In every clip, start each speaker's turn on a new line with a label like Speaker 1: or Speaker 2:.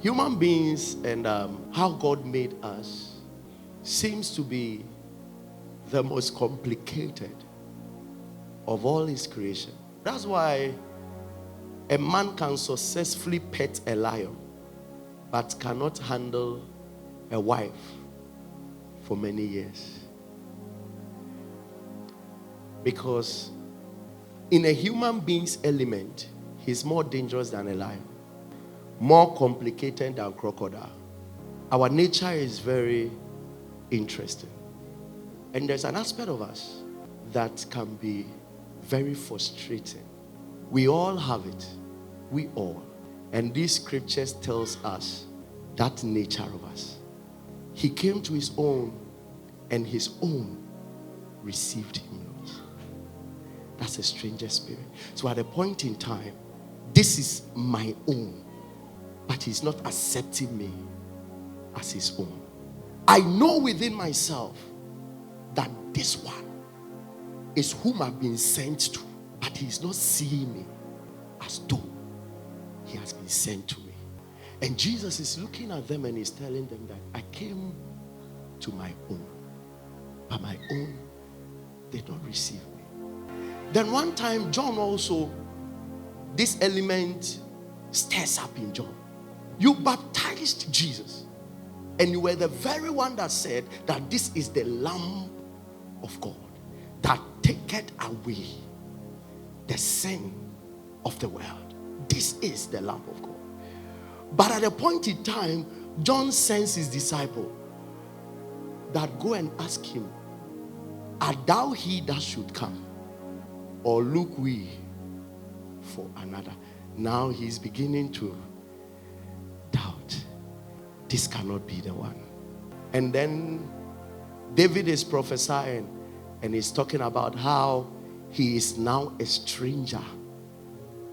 Speaker 1: Human beings and how God made us seems to be the most complicated of all his creation. That's why a man can successfully pet a lion but cannot handle a wife for many years. Because in a human being's element, he's more dangerous than a lion, more complicated than crocodile. Our nature is very interesting. And there's an aspect of us that can be very frustrating. We all have it. We all. And these scriptures tells us that nature of us. He came to his own, and his own received him not. That's a stranger spirit. So at a point in time, this is my own, but he's not accepting me as his own. I know within myself that this one is whom I've been sent to, but he's not seeing me as though he has been sent to me. And Jesus is looking at them and he's telling them that I came to my own, but my own did not receive me. Then one time, John also, this element stirs up in John. You baptized Jesus, and you were the very one that said that this is the Lamb of God that taketh away the sin of the world. This is the Lamb of God. But at a point in time, John sends his disciple that go and ask him, art thou he that should come, or look we for another? Now he's beginning to doubt. This cannot be the one. And then David is prophesying and he's talking about how he is now a stranger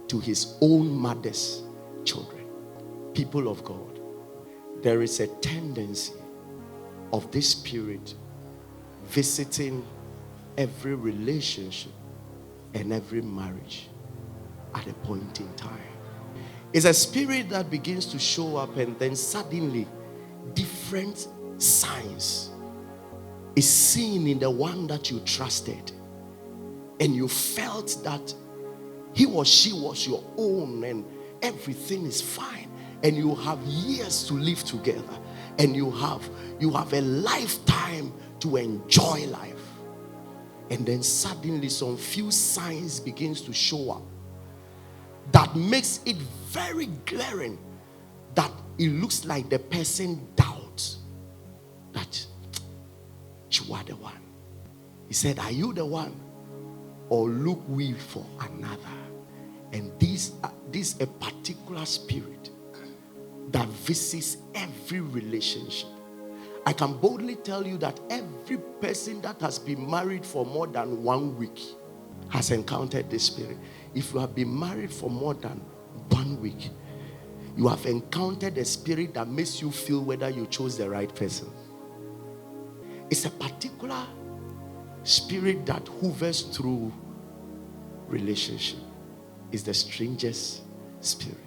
Speaker 1: to his own mother's children. People of God, there is a tendency of this spirit visiting every relationship and every marriage at a point in time. It's a spirit that begins to show up, and then suddenly different signs is seen in the one that you trusted, and you felt that he or she was your own and everything is fine, and you have years to live together, and you have a lifetime to enjoy life. And then suddenly some few signs begins to show up that makes it very glaring that it looks like the person doubts that you are the one. He said, are you the one, or look we for another? And this a particular spirit that visits every relationship. I can boldly tell you that every person that has been married for more than 1 week has encountered this spirit. If you have been married for more than 1 week, you have encountered a spirit that makes you feel whether you chose the right person. It's a particular spirit that hovers through relationship. It's the strangest spirit.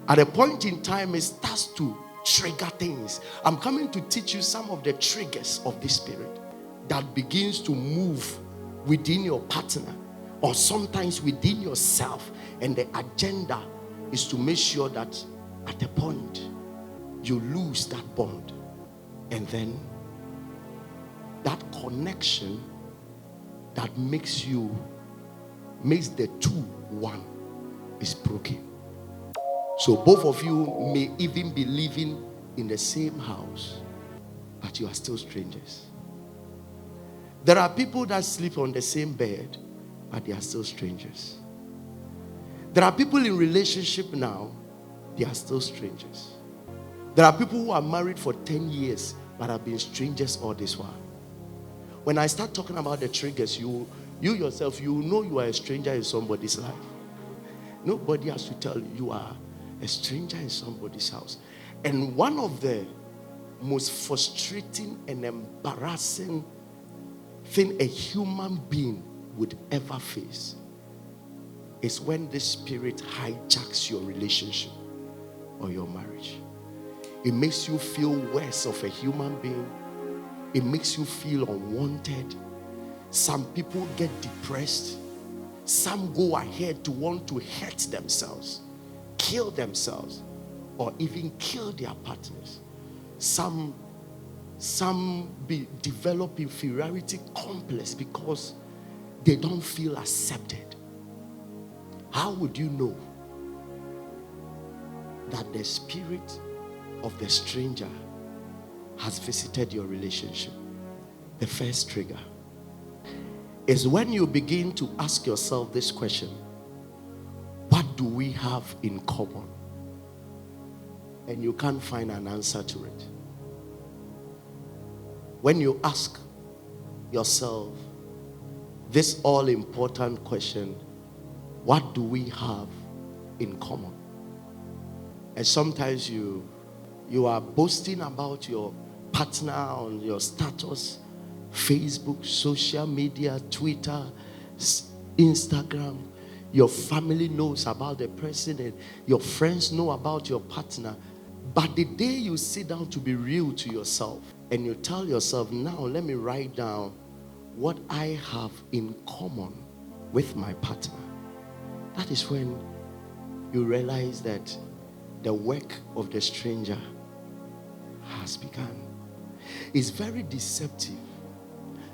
Speaker 1: At a point in time, it starts to trigger things. I'm coming to teach you some of the triggers of this spirit that begins to move within your partner or sometimes within yourself, and the agenda is to make sure that at a point you lose that bond, and then that connection that makes the two one is broken. So both of you may even be living in the same house, but you are still strangers. There are people that sleep on the same bed, but they are still strangers. There are people in relationship now, they are still strangers. There are people who are married for 10 years, but have been strangers all this while. When I start talking about the triggers, you yourself, you know you are a stranger in somebody's life. Nobody has to tell you you are a stranger in somebody's house. And one of the most frustrating and embarrassing thing a human being would ever face is when the spirit hijacks your relationship or your marriage. It makes you feel worse of a human being. It makes you feel unwanted. Some people get depressed. Some go ahead to want to hurt themselves, kill themselves, or even kill their partners. Some develop inferiority complex because they don't feel accepted. How would you know that the spirit of the stranger has visited your relationship? The first trigger is when you begin to ask yourself this question: what do we have in common? And you can't find an answer to it. When you ask yourself this all-important question, what do we have in common? And sometimes you are boasting about your partner on your status, Facebook, social media, Twitter, Instagram. Your family knows about the person and your friends know about your partner. But the day you sit down to be real to yourself and you tell yourself, now let me write down what I have in common with my partner, that is when you realize that the work of the stranger has begun. It's very deceptive.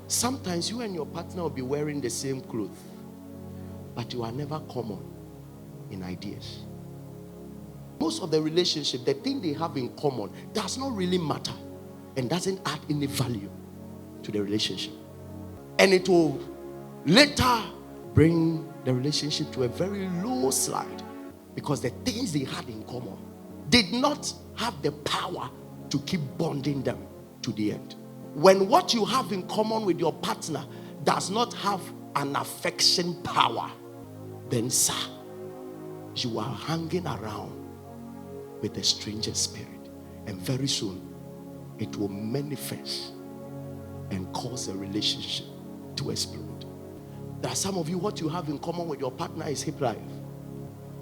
Speaker 1: Sometimes you and your partner will be wearing the same clothes, but you are never common in ideas. Most of the relationship, the thing they have in common does not really matter and doesn't add any value to the relationship. And it will later bring the relationship to a very low slide because the things they had in common did not have the power to keep bonding them to the end. When what you have in common with your partner does not have an affection power, then sir, you are hanging around with a stranger spirit, and very soon it will manifest and cause a relationship to explode. There are some of you, what you have in common with your partner is hip life.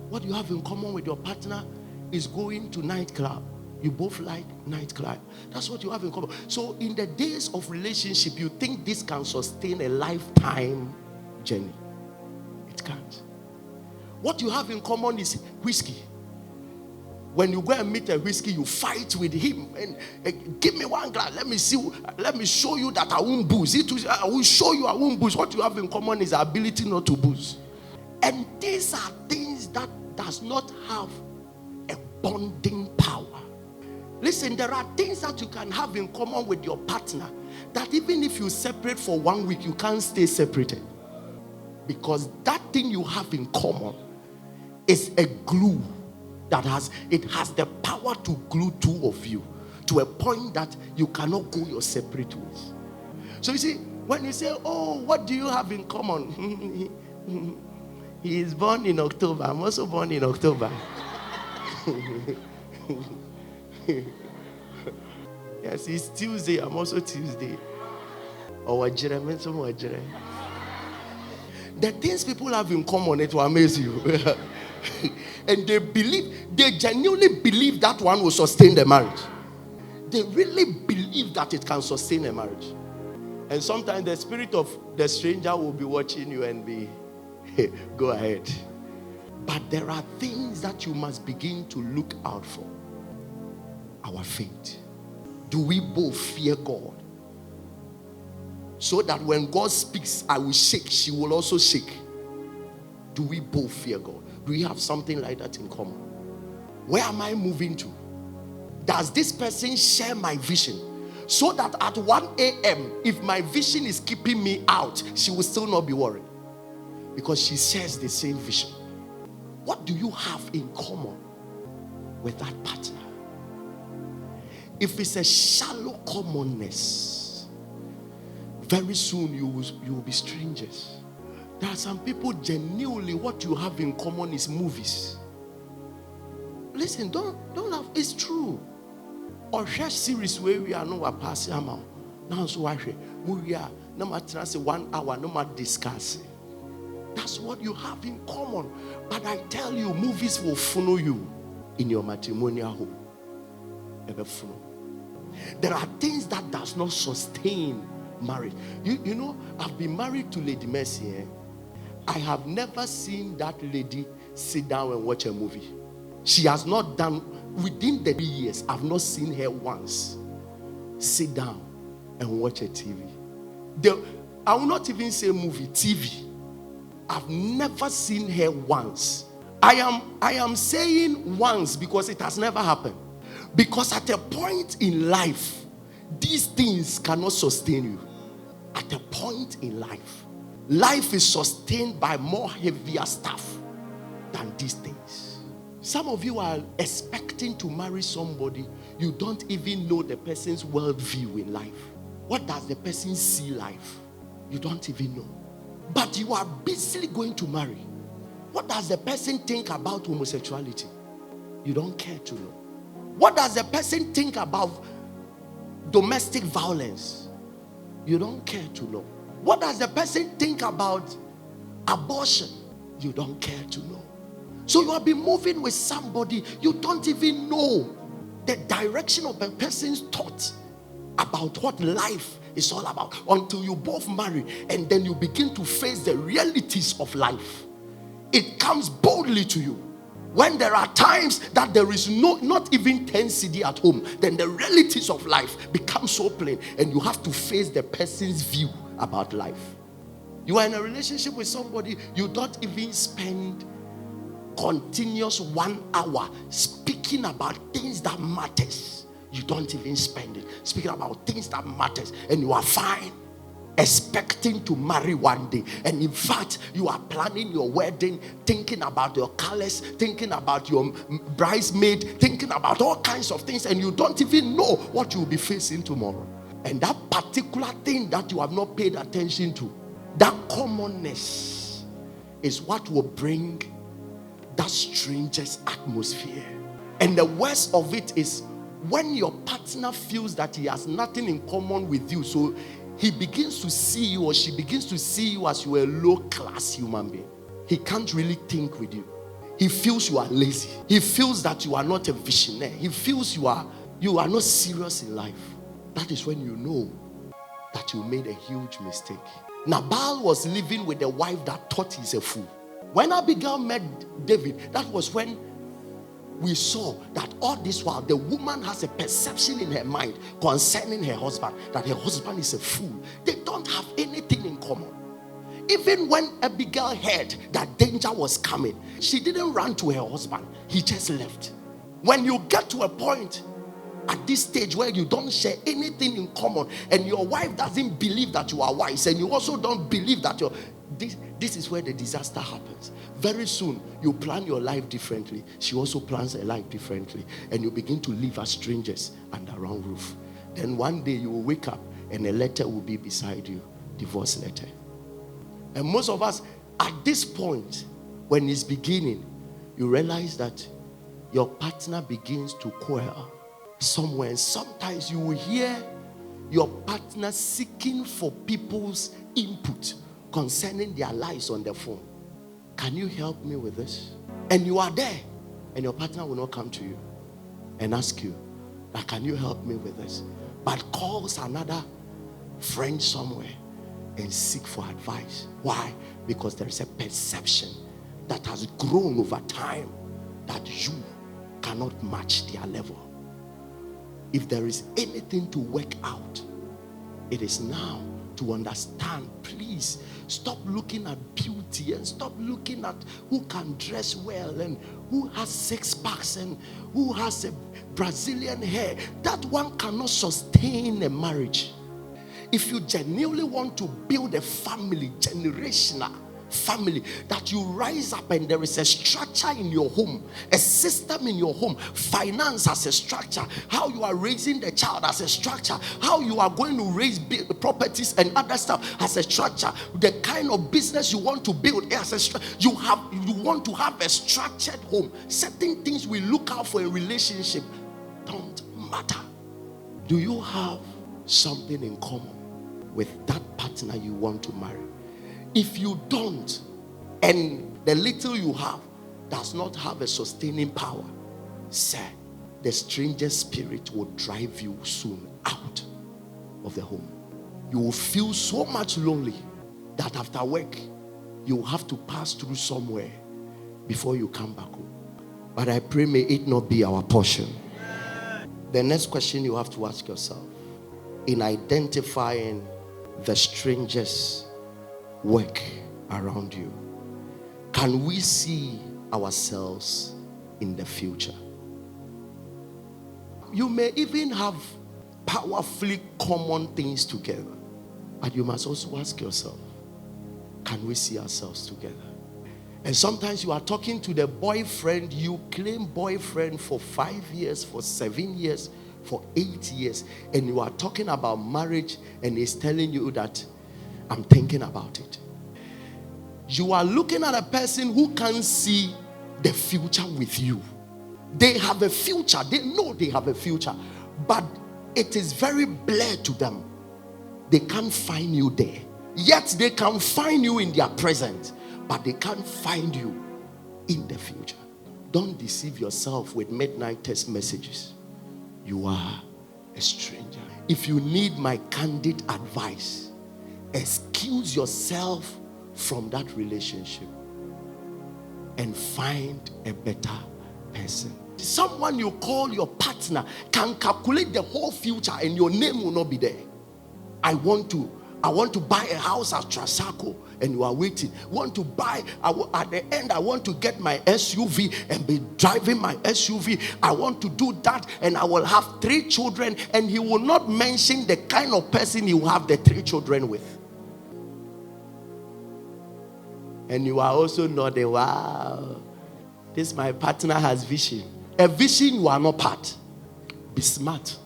Speaker 1: What you have in common with your partner is going to nightclub. You both like nightclub. That's what you have in common. So in the days of relationship, you think this can sustain a lifetime journey. It can't. What you have in common is whiskey. When you go and meet a whiskey, you fight with him and give me one glass. Let me show you that I won't booze. I will show you I won't booze. What you have in common is the ability not to booze. And these are things that does not have a bonding power. Listen, there are things that you can have in common with your partner that even if you separate for 1 week, you can't stay separated. Because that thing you have in common is a glue that has the power to glue two of you to a point that you cannot go your separate ways. So you see, when you say, oh, what do you have in common? He is born in October. I'm also born in October. Yes, it's Tuesday. I'm also Tuesday. The things people have in common, it will amaze you. And they genuinely believe that one will sustain the marriage. They really believe that it can sustain a marriage. And sometimes the spirit of the stranger will be watching you and be, hey, go ahead. But there are things that you must begin to look out for. Our faith. Do we both fear God? So that when God speaks, I will shake, she will also shake. Do we both fear God? Do we have something like that in common? Where am I moving to? Does this person share my vision? So that at 1 a.m., if my vision is keeping me out, she will still not be worried. Because she shares the same vision. What do you have in common with that partner? If it's a shallow commonness, very soon you will be strangers. There are some people genuinely what you have in common is movies. Listen, don't laugh. It's true. Or share series where we are no passing amount. Now so we are no matter 1 hour, no matter discussing. That's what you have in common. But I tell you, movies will follow you in your matrimonial home. There are things that does not sustain marriage. You know, I've been married to Lady Mercy. I have never seen that lady sit down and watch a movie. She has not done, within the 3 years, I've not seen her once sit down and watch a TV. I will not even say movie, TV. I've never seen her once. I am saying once because it has never happened. Because at a point in life, these things cannot sustain you. At a point in life, life is sustained by more heavier stuff than these things. Some of you are expecting to marry somebody, you don't even know the person's worldview in life. What does the person see life? You don't even know. But you are basically going to marry. What does the person think about homosexuality? You don't care to know. What does the person think about domestic violence? You don't care to know. What does the person think about abortion? You don't care to know. So you have been moving with somebody, you don't even know the direction of a person's thought about what life is all about until you both marry and then you begin to face the realities of life. It comes boldly to you. When there are times that there is not even 10 CD at home, then the realities of life become so plain and you have to face the person's view about life. You are in a relationship with somebody, you don't even spend continuous 1 hour speaking about things that matters. You don't even spend it speaking about things that matters, and you are fine expecting to marry one day. And in fact, you are planning your wedding, thinking about your colors, thinking about your bridesmaid, thinking about all kinds of things, and you don't even know what you'll be facing tomorrow. And that particular thing that you have not paid attention to, that commonness, is what will bring that strangest atmosphere. And the worst of it is when your partner feels that he has nothing in common with you, so he begins to see you, or she begins to see you as you are a low-class human being. He can't really think with you. He feels you are lazy. He feels that you are not a visionary. He feels you are not serious in life. That is when you know that you made a huge mistake. Nabal was living with a wife that thought he's a fool. When Abigail met David, that was when we saw that all this while the woman has a perception in her mind concerning her husband, that her husband is a fool. They don't have anything in common. Even when Abigail heard that danger was coming, she didn't run to her husband. He just left. When you get to a point at this stage where you don't share anything in common, and your wife doesn't believe that you are wise, and you also don't believe that this is where the disaster happens. Very soon, you plan your life differently. She also plans her life differently. And you begin to live as strangers under one roof. Then one day you will wake up and a letter will be beside you. Divorce letter. And most of us, at this point, when it's beginning, you realize that your partner begins to quarrel somewhere. And sometimes you will hear your partner seeking for people's input concerning their lives on the phone. Can you help me with this? And you are there, and your partner will not come to you and ask you, can you help me with this? But calls another friend somewhere and seek for advice. Why? Because there is a perception that has grown over time that you cannot match their level. If there is anything to work out, it is now to understand. Please stop looking at beauty and stop looking at who can dress well and who has 6 packs and who has a Brazilian hair. That one cannot sustain a marriage. If you genuinely want to build a family, generational family, that you rise up and there is a structure in your home, a system in your home, finance as a structure, how you are raising the child as a structure, how you are going to raise properties and other stuff as a structure, the kind of business you want to build as a structure. You want to have a structured home. Certain things we look out for a relationship don't matter. Do you have something in common with that partner you want to marry? If you don't, and the little you have does not have a sustaining power, sir, the strangest spirit will drive you soon out of the home. You will feel so much lonely that after work, you will have to pass through somewhere before you come back home. But I pray may it not be our portion. The next question you have to ask yourself, in identifying the strangers work around you, can we see ourselves in the future? You may even have powerfully common things together, but you must also ask yourself, can we see ourselves together? And sometimes you are talking to the boyfriend, you claim boyfriend for 5 years, for 7 years, for 8 years, and you are talking about marriage, and he's telling you that I'm thinking about it. You are looking at a person who can't see the future with you. They have a future, they know they have a future, but it is very blurred to them. They can't find you there. Yet they can find you in their present, but they can't find you in the future. Don't deceive yourself with midnight text messages. You are a stranger. If you need my candid advice, excuse yourself from that relationship and find a better person. Someone you call your partner can calculate the whole future and your name will not be there. I want to buy a house at Trasaco, and you are waiting. Want to buy, at the end, I want to get my SUV and be driving my SUV. I want to do that, and I will have 3 children, and he will not mention the kind of person he will have the 3 children with. And you are also nodding, wow, this my partner has vision. A vision you are not part. Be smart.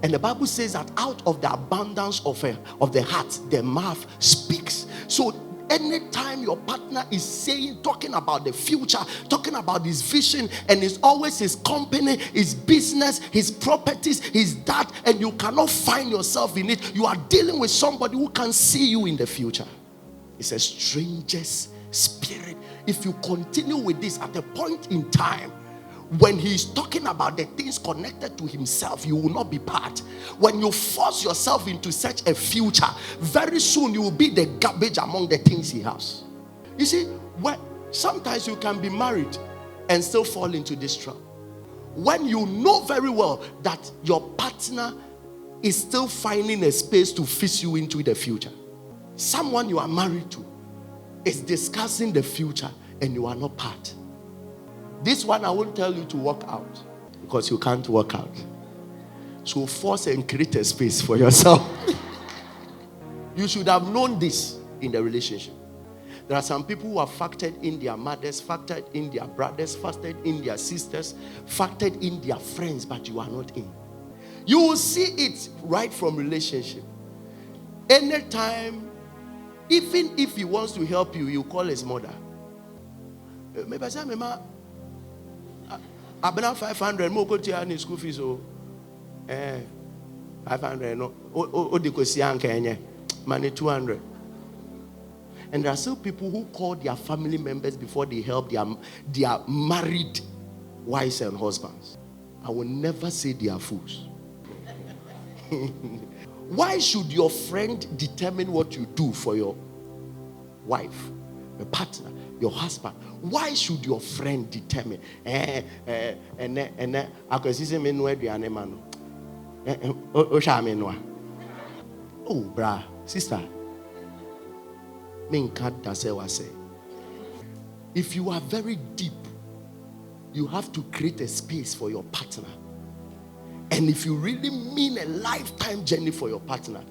Speaker 1: And the Bible says that out of the abundance of the heart, the mouth speaks. So anytime your partner is talking about the future, talking about his vision, and it's always his company, his business, his properties, his that, and you cannot find yourself in it, you are dealing with somebody who can see you in the future. It's a stranger's spirit. If you continue with this at a point in time, when he's talking about the things connected to himself, you will not be part. When you force yourself into such a future, very soon you will be the garbage among the things he has. You see, sometimes you can be married and still fall into this trap. When you know very well that your partner is still finding a space to fix you into the future. Someone you are married to is discussing the future and you are not part. This one I won't tell you to work out because you can't work out. So force and create a space for yourself. You should have known this in the relationship. There are some people who have factored in their mothers, factored in their brothers, factored in their sisters, factored in their friends, but you are not in. You will see it right from relationship. Anytime, even if he wants to help you, you call his mother. Maybe I say, Mama, I've been 500 more go to your school fees. 500 no. Money 200. And there are still people who call their family members before they help their married wives and husbands. I will never say they are fools. Why should your friend determine what you do for your wife, your partner, your husband? Why should your friend determine? Oh, brah, sister. If you are very deep, you have to create a space for your partner. And if you really mean a lifetime journey for your partner,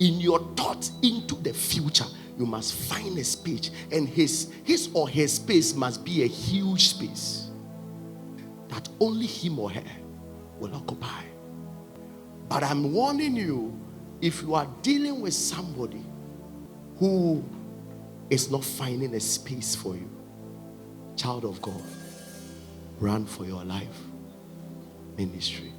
Speaker 1: in your thoughts into the future, you must find a space. And his or her space must be a huge space that only him or her will occupy. But I'm warning you, if you are dealing with somebody who is not finding a space for you, child of God, run for your life ministry.